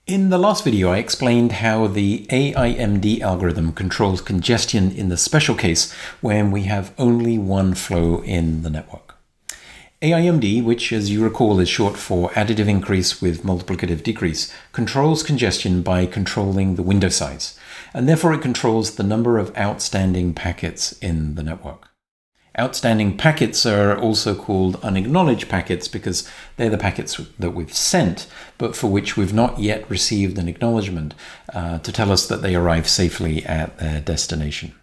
In the last video, I explained how the AIMD algorithm controls congestion in the special case when we have only one flow in the network. AIMD, which as you recall is short for additive increase with multiplicative decrease, controls congestion by controlling the window size, and therefore it controls the number of outstanding packets in the network. Outstanding packets are also called unacknowledged packets because they're the packets that we've sent, but for which we've not yet received an acknowledgement to tell us that they arrive safely at their destination.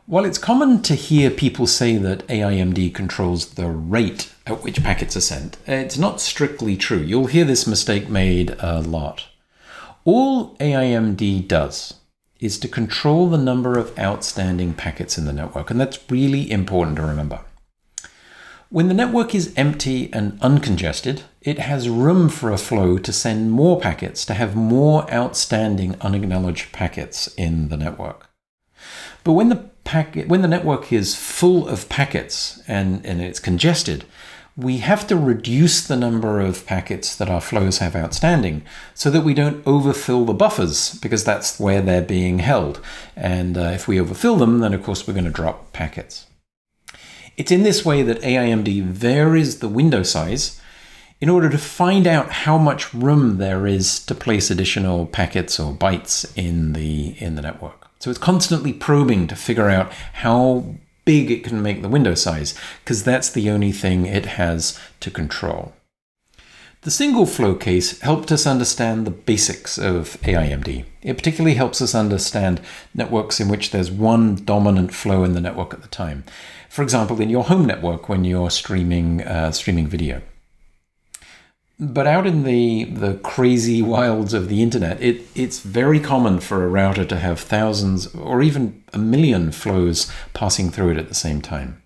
While it's common to hear people say that AIMD controls the rate at which packets are sent, it's not strictly true. You'll hear this mistake made a lot. All AIMD does is to control the number of outstanding packets in the network, and that's really important to remember. When the network is empty and uncongested, it has room for a flow to send more packets, to have more outstanding unacknowledged packets in the network. But when the network is full of packets and it's congested, we have to reduce the number of packets that our flows have outstanding so that we don't overfill the buffers, because that's where they're being held. And if we overfill them, then of course we're going to drop packets. It's in this way that AIMD varies the window size in order to find out how much room there is to place additional packets or bytes in the network. So it's constantly probing to figure out how big it can make the window size, because that's the only thing it has to control. The single flow case helped us understand the basics of AIMD. It particularly helps us understand networks in which there's one dominant flow in the network at the time. For example, in your home network when you're streaming video. But out in the crazy wilds of the internet, it's very common for a router to have thousands or even a million flows passing through it at the same time.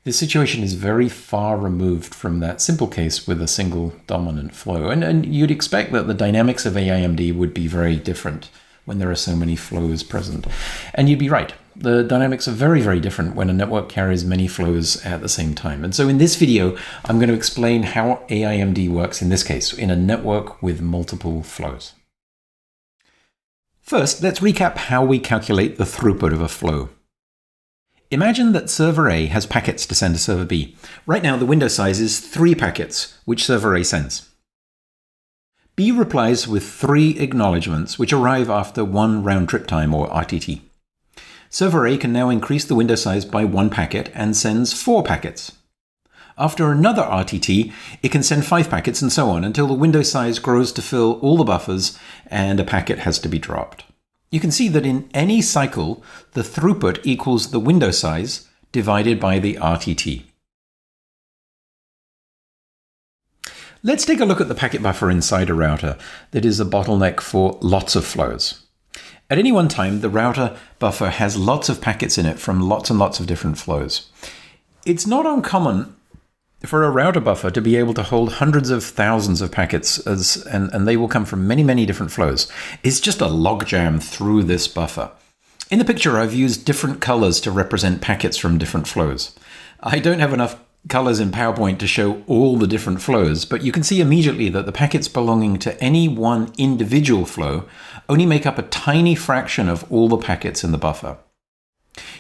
This situation is very far removed from that simple case with a single dominant flow. And you'd expect that the dynamics of AIMD would be very different when there are so many flows present. And you'd be right. The dynamics are very, very different when a network carries many flows at the same time. And so in this video, I'm going to explain how AIMD works in this case, in a network with multiple flows. First, let's recap how we calculate the throughput of a flow. Imagine that server A has packets to send to server B. Right now, the window size is 3 packets, which server A sends. B replies with 3 acknowledgements, which arrive after 1 round-trip time, or RTT. Server A can now increase the window size by 1 packet and sends 4 packets. After another RTT, it can send 5 packets and so on until the window size grows to fill all the buffers and a packet has to be dropped. You can see that in any cycle, the throughput equals the window size divided by the RTT. Let's take a look at the packet buffer inside a router that is a bottleneck for lots of flows. At any one time, the router buffer has lots of packets in it from lots and lots of different flows. It's not uncommon for a router buffer to be able to hold hundreds of thousands of packets, and they will come from many, many different flows. It's just a logjam through this buffer. In the picture, I've used different colors to represent packets from different flows. I don't have enough colors in PowerPoint to show all the different flows, but you can see immediately that the packets belonging to any one individual flow only make up a tiny fraction of all the packets in the buffer.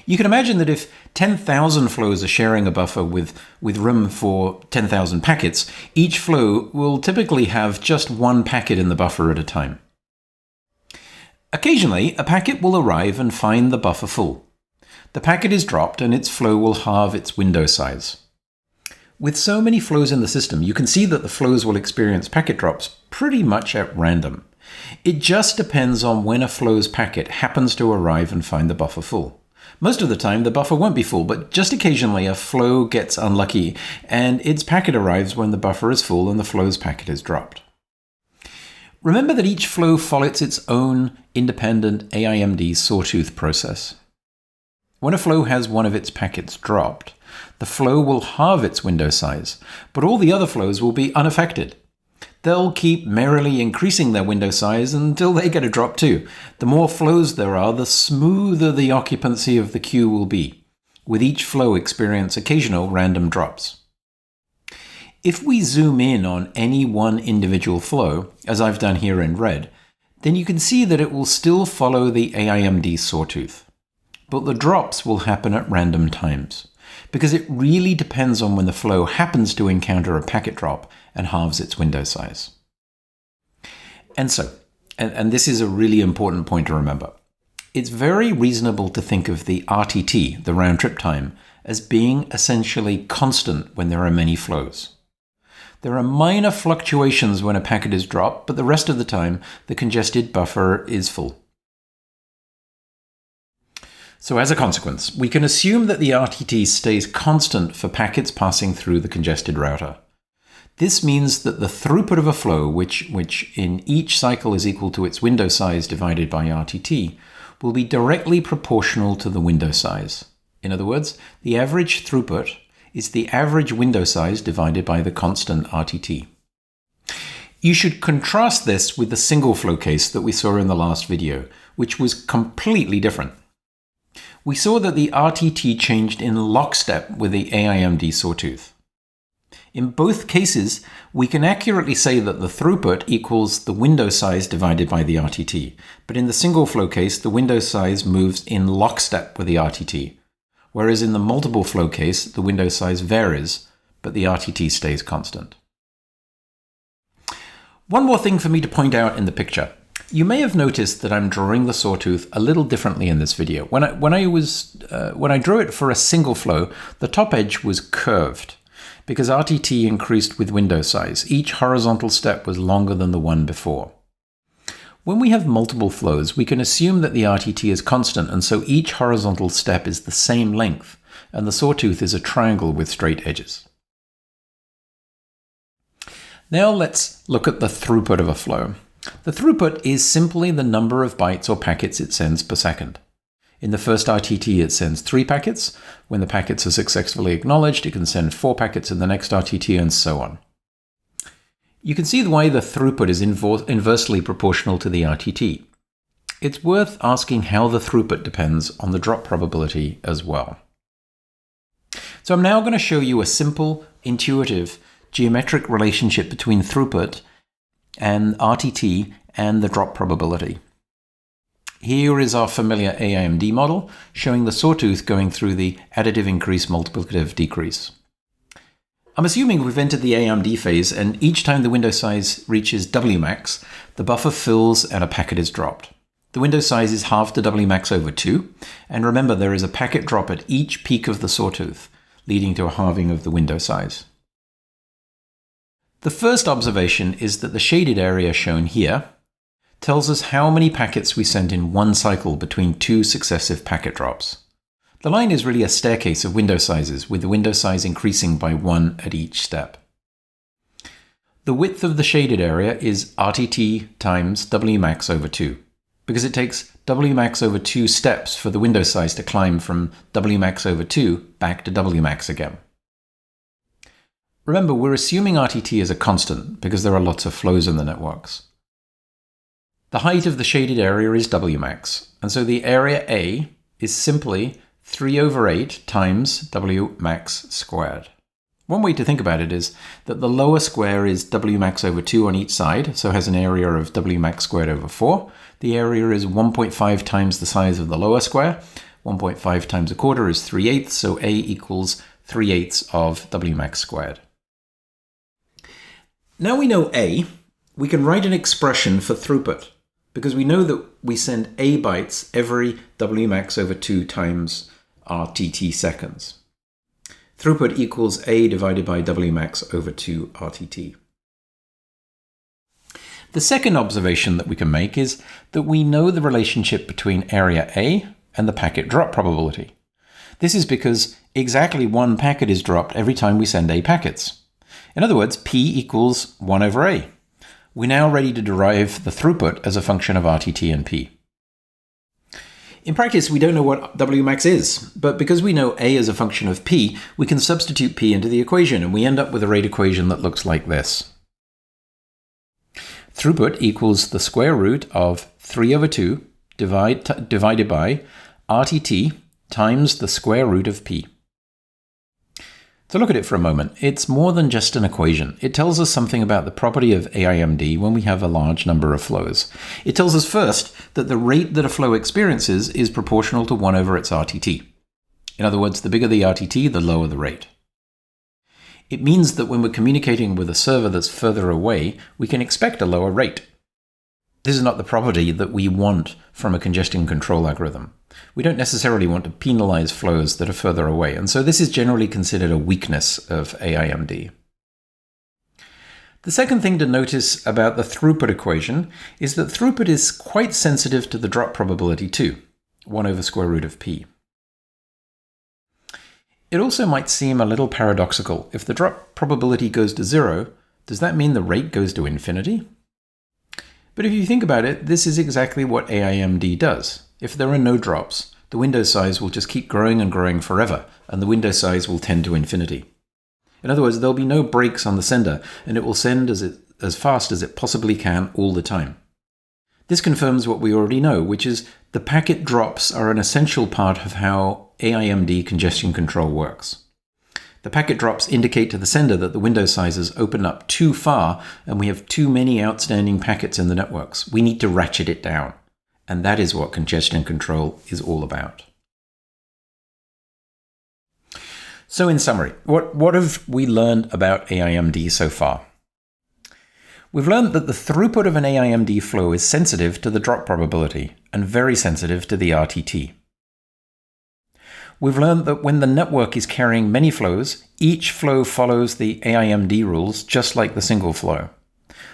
You can imagine that if 10,000 flows are sharing a buffer with room for 10,000 packets, each flow will typically have just 1 packet in the buffer at a time. Occasionally, a packet will arrive and find the buffer full. The packet is dropped and its flow will halve its window size. With so many flows in the system, you can see that the flows will experience packet drops pretty much at random. It just depends on when a flow's packet happens to arrive and find the buffer full. Most of the time, the buffer won't be full, but just occasionally a flow gets unlucky and its packet arrives when the buffer is full and the flow's packet is dropped. Remember that each flow follows its own independent AIMD sawtooth process. When a flow has one of its packets dropped, the flow will halve its window size, but all the other flows will be unaffected. They'll keep merrily increasing their window size until they get a drop too. The more flows there are, the smoother the occupancy of the queue will be, with each flow experience occasional random drops. If we zoom in on any one individual flow, as I've done here in red, then you can see that it will still follow the AIMD sawtooth. But the drops will happen at random times, because it really depends on when the flow happens to encounter a packet drop and halves its window size. And so, and this is a really important point to remember, it's very reasonable to think of the RTT, the round trip time, as being essentially constant when there are many flows. There are minor fluctuations when a packet is dropped, but the rest of the time, the congested buffer is full. So as a consequence, we can assume that the RTT stays constant for packets passing through the congested router. This means that the throughput of a flow, which in each cycle is equal to its window size divided by RTT, will be directly proportional to the window size. In other words, the average throughput is the average window size divided by the constant RTT. You should contrast this with the single flow case that we saw in the last video, which was completely different. We saw that the RTT changed in lockstep with the AIMD sawtooth. In both cases, we can accurately say that the throughput equals the window size divided by the RTT, but in the single flow case, the window size moves in lockstep with the RTT, whereas in the multiple flow case, the window size varies, but the RTT stays constant. One more thing for me to point out in the picture. You may have noticed that I'm drawing the sawtooth a little differently in this video. When I drew it for a single flow, the top edge was curved because RTT increased with window size. Each horizontal step was longer than the one before. When we have multiple flows, we can assume that the RTT is constant, and so each horizontal step is the same length, and the sawtooth is a triangle with straight edges. Now let's look at the throughput of a flow. The throughput is simply the number of bytes or packets it sends per second. In the first RTT, it sends 3 packets. When the packets are successfully acknowledged, it can send 4 packets in the next RTT, and so on. You can see why the throughput is inversely proportional to the RTT. It's worth asking how the throughput depends on the drop probability as well. So I'm now going to show you a simple, intuitive, geometric relationship between throughput and RTT and the drop probability. Here is our familiar AIMD model showing the sawtooth going through the additive increase, multiplicative decrease. I'm assuming we've entered the AIMD phase, and each time the window size reaches Wmax, the buffer fills and a packet is dropped. The window size is halved to Wmax over 2, and remember there is a packet drop at each peak of the sawtooth, leading to a halving of the window size. The first observation is that the shaded area shown here tells us how many packets we sent in one cycle between 2 successive packet drops. The line is really a staircase of window sizes, with the window size increasing by 1 at each step. The width of the shaded area is RTT times Wmax over 2, because it takes Wmax over 2 steps for the window size to climb from Wmax over 2 back to Wmax again. Remember, we're assuming RTT is a constant because there are lots of flows in the networks. The height of the shaded area is Wmax, and so the area A is simply 3 over 8 times Wmax squared. One way to think about it is that the lower square is Wmax over 2 on each side, so has an area of Wmax squared over 4. The area is 1.5 times the size of the lower square. 1.5 times a quarter is 3/8, so A equals 3/8 of Wmax squared. Now we know A, we can write an expression for throughput, because we know that we send A bytes every Wmax over 2 times RTT seconds. Throughput equals A divided by Wmax over 2 RTT. The second observation that we can make is that we know the relationship between area A and the packet drop probability. This is because exactly 1 packet is dropped every time we send A packets. In other words, P equals 1 over A. We're now ready to derive the throughput as a function of RTT and P. In practice, we don't know what Wmax is, but because we know A is a function of P, we can substitute P into the equation, and we end up with a rate equation that looks like this. Throughput equals the square root of 3 over 2 divided by RTT times the square root of P. To look at it for a moment, it's more than just an equation. It tells us something about the property of AIMD when we have a large number of flows. It tells us first that the rate that a flow experiences is proportional to 1 over its RTT. In other words, the bigger the RTT, the lower the rate. It means that when we're communicating with a server that's further away, we can expect a lower rate. This is not the property that we want from a congestion control algorithm. We don't necessarily want to penalize flows that are further away, and so this is generally considered a weakness of AIMD. The second thing to notice about the throughput equation is that throughput is quite sensitive to the drop probability too, 1 over square root of p. It also might seem a little paradoxical. If the drop probability goes to 0, does that mean the rate goes to infinity? But if you think about it, this is exactly what AIMD does. If there are no drops, the window size will just keep growing and growing forever, and the window size will tend to infinity. In other words, there'll be no brakes on the sender, and it will send as fast as it possibly can all the time. This confirms what we already know, which is the packet drops are an essential part of how AIMD congestion control works. The packet drops indicate to the sender that the window sizes open up too far and we have too many outstanding packets in the networks. We need to ratchet it down. And that is what congestion control is all about. So in summary, what have we learned about AIMD so far? We've learned that the throughput of an AIMD flow is sensitive to the drop probability and very sensitive to the RTT. We've learned that when the network is carrying many flows, each flow follows the AIMD rules just like the single flow.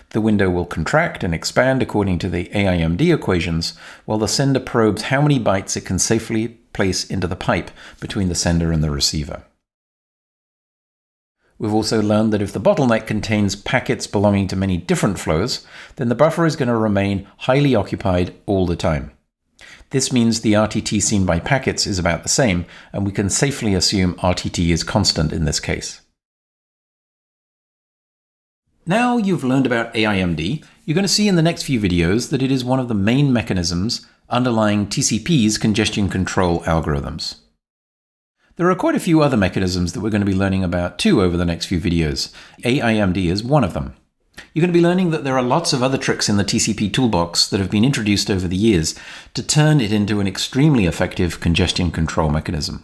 The window will contract and expand according to the AIMD equations, while the sender probes how many bytes it can safely place into the pipe between the sender and the receiver. We've also learned that if the bottleneck contains packets belonging to many different flows, then the buffer is going to remain highly occupied all the time. This means the RTT seen by packets is about the same, and we can safely assume RTT is constant in this case. Now you've learned about AIMD, you're going to see in the next few videos that it is one of the main mechanisms underlying TCP's congestion control algorithms. There are quite a few other mechanisms that we're going to be learning about too over the next few videos. AIMD is one of them. You're going to be learning that there are lots of other tricks in the TCP toolbox that have been introduced over the years to turn it into an extremely effective congestion control mechanism.